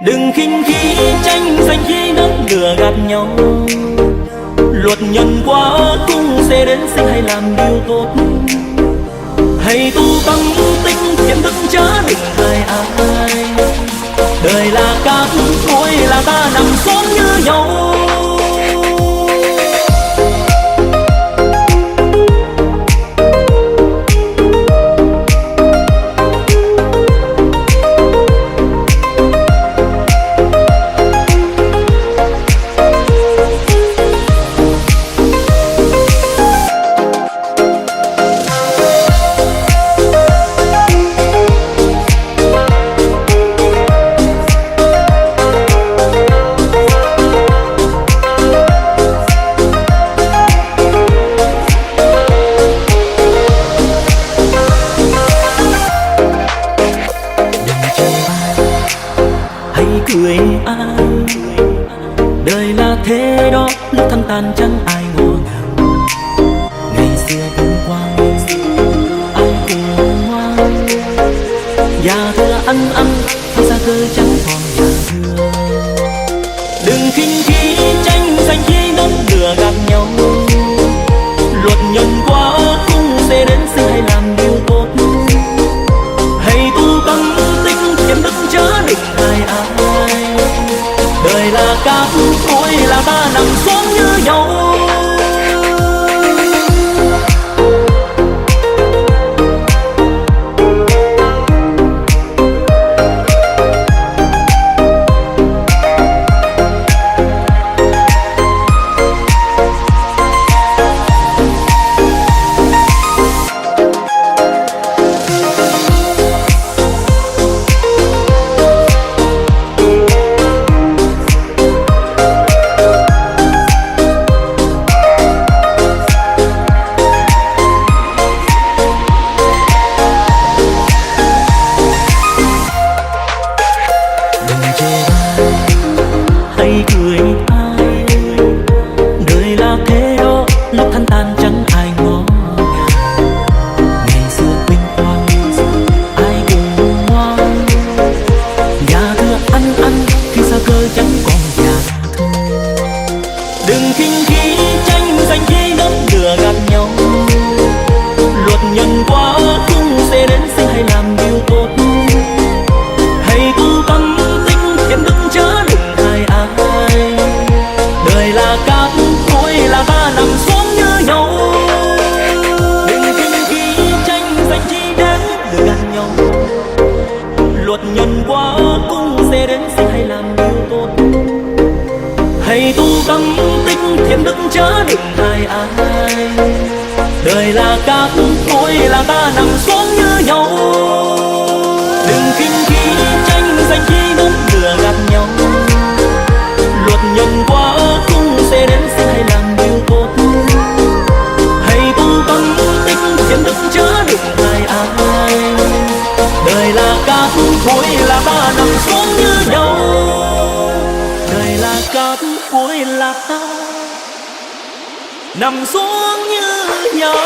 Đừng khinh khí tranh giành khi nắng lừa gạt nhau. Luật nhân quả cũng sẽ đến sinh, hay làm điều tốt, hãy tu tâm tinh thiện đức chớ đừng hại ai. Đời là cát cuối là ta nằm xuống như nhau. Cười ai, đời là thế đó, lúc thân tàn chẳng ai ngờ ngàng. Ngày xưa vinh quang ai cùng ngoan, già thưa ăn xa cơ chẳng còn già thưa. Đừng khinh khí tranh giành khi nắng lừa gạt nhau. Luật nhân quả cũng sẽ đến sinh, hay làm điều tốt, hãy tu tâm tinh thiện đức chớ đừng hại ai. Đời là cát cuối là ta nằm xuống như nhau. Hãy cười ai, đời là thế đó, lúc thân tàn chẳng ai ngó ngàng. Ngày xưa vinh quang ai cùng ngoan, già thưa ăn khi xa cơ chẳng còn già thưa. Đừng khinh khí tranh giành khi nắng lừa gạt nhau. Luật nhân quả cũng sẽ đến sinh, hay làm điều tốt, hãy tu tâm tinh thiện đức chớ đừng hại ai. Đời là cát cuối là ta nằm xuống như nhau. Đừng khinh khí tranh giành chi đến lừa gạt nhau. Luật nhân quả cũng sẽ đến sinh, hay làm điều tốt, hãy tu tâm tinh thiện đức chớ đừng hại ai. Đời là cát cuối là ta nằm xuống như nhau. Đừng khinh khí tranh giành khi nắng lừa gạt nhau. Luật nhân quả cũng sẽ đến sinh, hay làm điều tốt, hãy tu tâm tinh thiện đức chớ đừng hại ai. Đời là cát cuối là ta nằm xuống như nhau. Đời là cát cuối là ta nằm xuống như nhau.